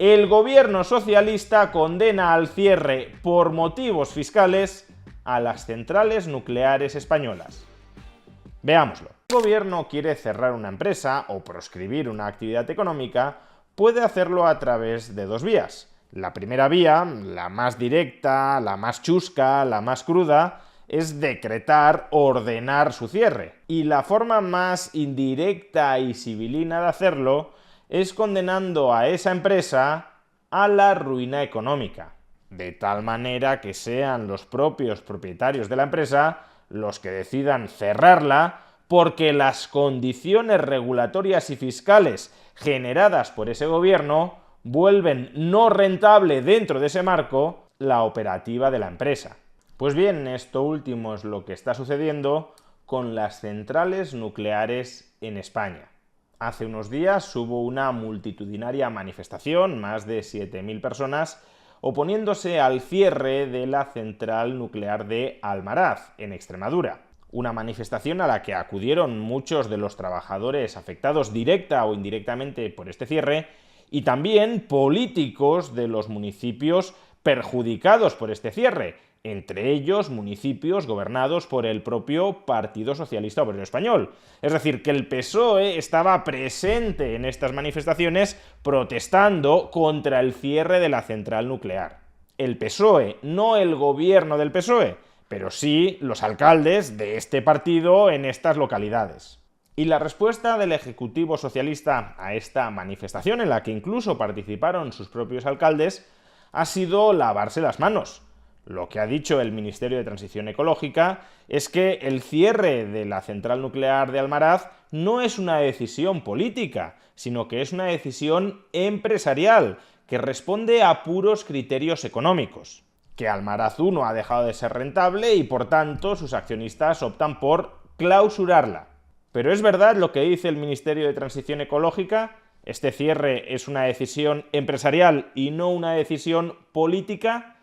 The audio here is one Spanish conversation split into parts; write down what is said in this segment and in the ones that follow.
El gobierno socialista condena al cierre por motivos fiscales a las centrales nucleares españolas. Veámoslo. Si el gobierno quiere cerrar una empresa o proscribir una actividad económica, puede hacerlo a través de dos vías. La primera vía, la más directa, la más chusca, la más cruda, es decretar, ordenar su cierre. Y la forma más indirecta y sibilina de hacerlo es condenando a esa empresa a la ruina económica, de tal manera que sean los propios propietarios de la empresa los que decidan cerrarla, porque las condiciones regulatorias y fiscales generadas por ese gobierno vuelven no rentable dentro de ese marco la operativa de la empresa. Pues bien, esto último es lo que está sucediendo con las centrales nucleares en España. Hace unos días hubo una multitudinaria manifestación, más de 7.000 personas, oponiéndose al cierre de la central nuclear de Almaraz, en Extremadura. Una manifestación a la que acudieron muchos de los trabajadores afectados directa o indirectamente por este cierre y también políticos de los municipios perjudicados por este cierre, entre ellos municipios gobernados por el propio Partido Socialista Obrero Español. Es decir, que el PSOE estaba presente en estas manifestaciones protestando contra el cierre de la central nuclear. El PSOE, no el gobierno del PSOE, pero sí los alcaldes de este partido en estas localidades. Y la respuesta del Ejecutivo Socialista a esta manifestación, en la que incluso participaron sus propios alcaldes, ha sido lavarse las manos. Lo que ha dicho el Ministerio de Transición Ecológica es que el cierre de la central nuclear de Almaraz no es una decisión política, sino que es una decisión empresarial que responde a puros criterios económicos. Que Almaraz 1 ha dejado de ser rentable y, por tanto, sus accionistas optan por clausurarla. ¿Pero es verdad lo que dice el Ministerio de Transición Ecológica? ¿Este cierre es una decisión empresarial y no una decisión política?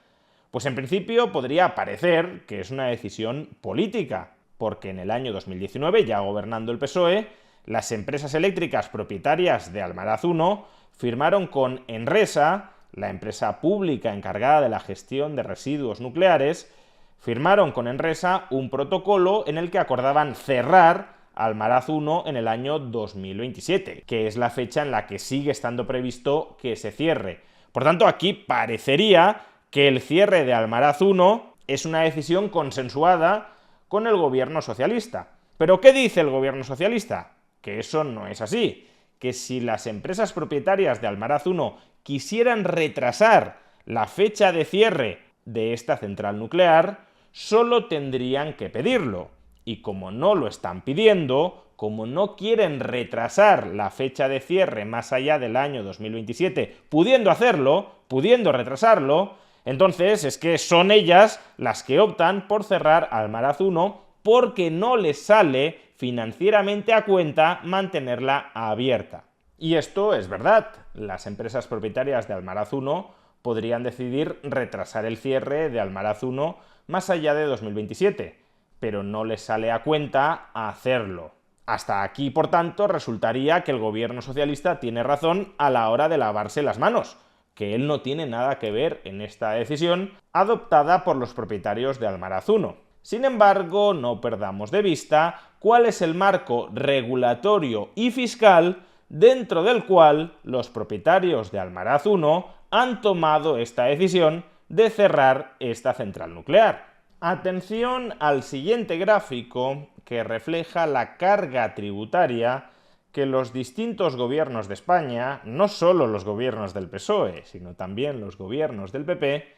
Pues en principio podría parecer que es una decisión política, porque en el año 2019, ya gobernando el PSOE, las empresas eléctricas propietarias de Almaraz 1 firmaron con Enresa, la empresa pública encargada de la gestión de residuos nucleares, firmaron con Enresa un protocolo en el que acordaban cerrar Almaraz 1 en el año 2027, que es la fecha en la que sigue estando previsto que se cierre. Por tanto, aquí parecería que el cierre de Almaraz 1 es una decisión consensuada con el gobierno socialista. ¿Pero qué dice el gobierno socialista? Que eso no es así, que si las empresas propietarias de Almaraz 1 quisieran retrasar la fecha de cierre de esta central nuclear, solo tendrían que pedirlo. Y como no lo están pidiendo, como no quieren retrasar la fecha de cierre más allá del año 2027, pudiendo hacerlo, pudiendo retrasarlo, entonces es que son ellas las que optan por cerrar Almaraz 1 porque no les sale financieramente a cuenta mantenerla abierta. Y esto es verdad. Las empresas propietarias de Almaraz 1 podrían decidir retrasar el cierre de Almaraz 1 más allá de 2027, pero no les sale a cuenta hacerlo. Hasta aquí, por tanto, resultaría que el gobierno socialista tiene razón a la hora de lavarse las manos, que él no tiene nada que ver en esta decisión adoptada por los propietarios de Almaraz 1. Sin embargo, no perdamos de vista cuál es el marco regulatorio y fiscal dentro del cual los propietarios de Almaraz 1 han tomado esta decisión de cerrar esta central nuclear. Atención al siguiente gráfico que refleja la carga tributaria que los distintos gobiernos de España, no solo los gobiernos del PSOE, sino también los gobiernos del PP,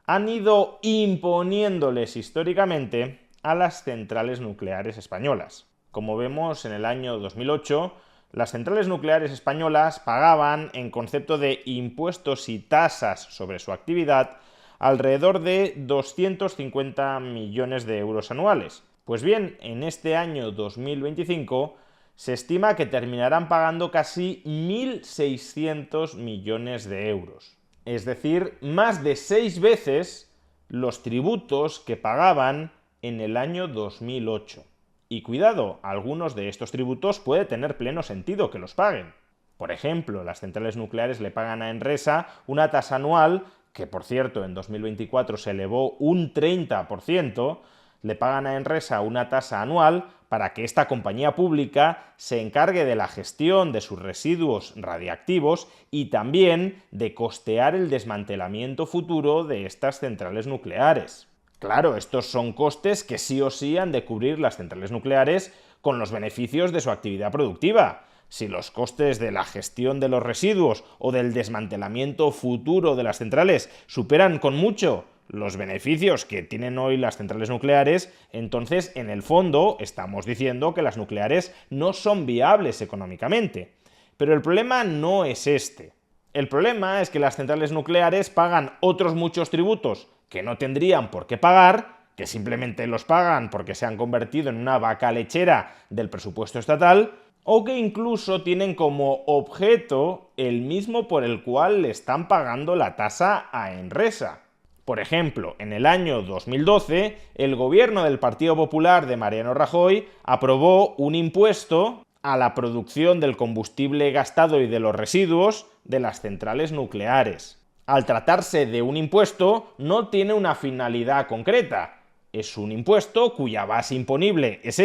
han ido imponiéndoles históricamente a las centrales nucleares españolas. Como vemos, en el año 2008, las centrales nucleares españolas pagaban, en concepto de impuestos y tasas sobre su actividad, alrededor de 250 millones de euros anuales. Pues bien, en este año 2025 se estima que terminarán pagando casi 1.600 millones de euros. Es decir, más de 6 veces los tributos que pagaban en el año 2008. Y cuidado, algunos de estos tributos puede tener pleno sentido que los paguen. Por ejemplo, las centrales nucleares le pagan a Enresa una tasa anual, que por cierto en 2024 se elevó un 30%, le pagan a Enresa una tasa anual para que esta compañía pública se encargue de la gestión de sus residuos radiactivos y también de costear el desmantelamiento futuro de estas centrales nucleares. Claro, estos son costes que sí o sí han de cubrir las centrales nucleares con los beneficios de su actividad productiva. Si los costes de la gestión de los residuos o del desmantelamiento futuro de las centrales superan con mucho los beneficios que tienen hoy las centrales nucleares, entonces en el fondo estamos diciendo que las nucleares no son viables económicamente. Pero el problema no es este. El problema es que las centrales nucleares pagan otros muchos tributos que no tendrían por qué pagar, que simplemente los pagan porque se han convertido en una vaca lechera del presupuesto estatal, o que incluso tienen como objeto el mismo por el cual le están pagando la tasa a Enresa. Por ejemplo, en el año 2012, el gobierno del Partido Popular de Mariano Rajoy aprobó un impuesto a la producción del combustible gastado y de los residuos de las centrales nucleares. Al tratarse de un impuesto, no tiene una finalidad concreta. Es un impuesto cuya base imponible es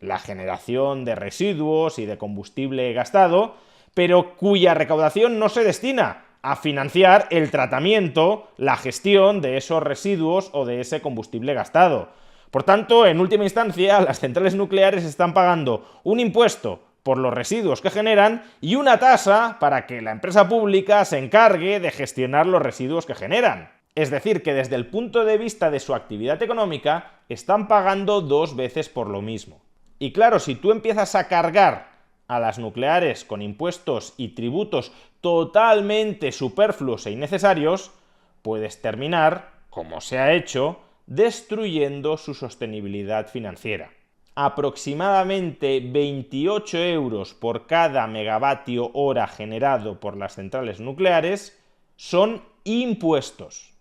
la generación de residuos y de combustible gastado, pero cuya recaudación no se destina a financiar el tratamiento, la gestión de esos residuos o de ese combustible gastado. Por tanto, en última instancia, las centrales nucleares están pagando un impuesto por los residuos que generan y una tasa para que la empresa pública se encargue de gestionar los residuos que generan. Es decir, que desde el punto de vista de su actividad económica, están pagando dos veces por lo mismo. Y claro, si tú empiezas a cargar a las nucleares con impuestos y tributos totalmente superfluos e innecesarios, puedes terminar, como se ha hecho, destruyendo su sostenibilidad financiera. Aproximadamente 28 euros por cada megavatio hora generado por las centrales nucleares son impuestos.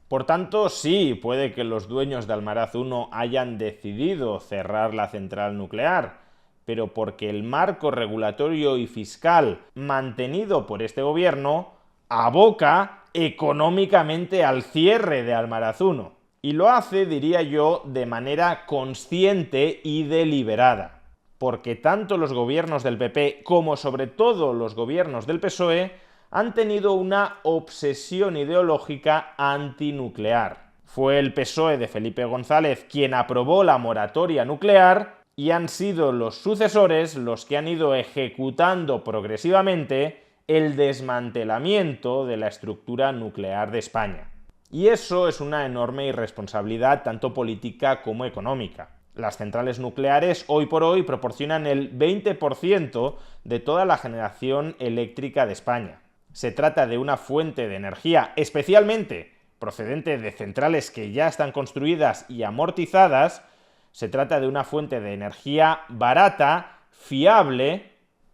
Por tanto, sí, puede que los dueños de Almaraz 1 hayan decidido cerrar la central nuclear, pero porque el marco regulatorio y fiscal mantenido por este gobierno aboca económicamente al cierre de Almaraz 1. Y lo hace, diría yo, de manera consciente y deliberada. Porque tanto los gobiernos del PP como sobre todo los gobiernos del PSOE han tenido una obsesión ideológica antinuclear. Fue el PSOE de Felipe González quien aprobó la moratoria nuclear y han sido los sucesores los que han ido ejecutando progresivamente el desmantelamiento de la estructura nuclear de España. Y eso es una enorme irresponsabilidad tanto política como económica. Las centrales nucleares hoy por hoy proporcionan el 20% de toda la generación eléctrica de España. Se trata de una fuente de energía especialmente procedente de centrales que ya están construidas y amortizadas. Se trata de una fuente de energía barata, fiable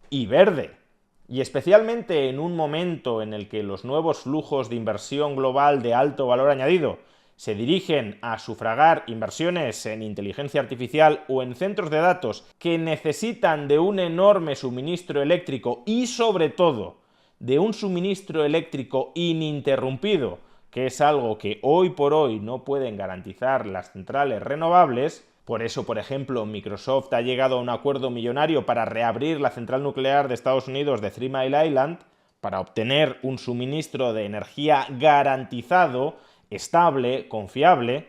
y verde. Y especialmente en un momento en el que los nuevos flujos de inversión global de alto valor añadido se dirigen a sufragar inversiones en inteligencia artificial o en centros de datos que necesitan de un enorme suministro eléctrico y sobre todo de un suministro eléctrico ininterrumpido, que es algo que hoy por hoy no pueden garantizar las centrales renovables. Por eso, por ejemplo, Microsoft ha llegado a un acuerdo millonario para reabrir la central nuclear de Estados Unidos de 3 Mile Island, para obtener un suministro de energía garantizado, estable, confiable,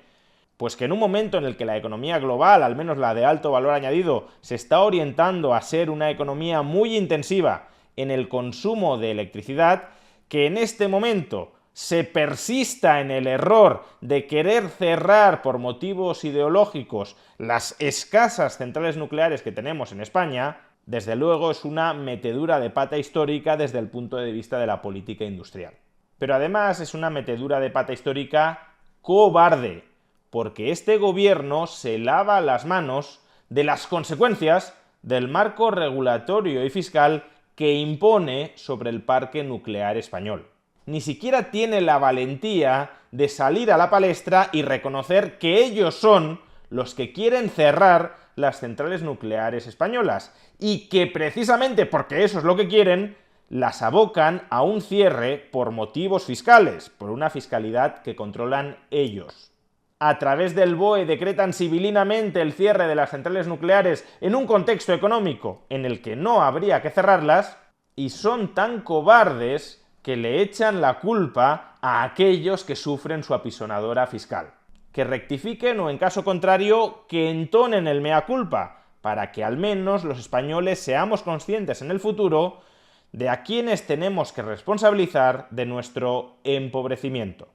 pues que en un momento en el que la economía global, al menos la de alto valor añadido, se está orientando a ser una economía muy intensiva en el consumo de electricidad, que en este momento se persista en el error de querer cerrar por motivos ideológicos las escasas centrales nucleares que tenemos en España, desde luego es una metedura de pata histórica desde el punto de vista de la política industrial. Pero además es una metedura de pata histórica cobarde, porque este gobierno se lava las manos de las consecuencias del marco regulatorio y fiscal que impone sobre el parque nuclear español. Ni siquiera tiene la valentía de salir a la palestra y reconocer que ellos son los que quieren cerrar las centrales nucleares españolas y que precisamente porque eso es lo que quieren, las abocan a un cierre por motivos fiscales, por una fiscalidad que controlan ellos. A través del BOE decretan sibilinamente el cierre de las centrales nucleares en un contexto económico en el que no habría que cerrarlas, y son tan cobardes que le echan la culpa a aquellos que sufren su apisonadora fiscal. Que rectifiquen o, en caso contrario, que entonen el mea culpa, para que al menos los españoles seamos conscientes en el futuro de a quienes tenemos que responsabilizar de nuestro empobrecimiento.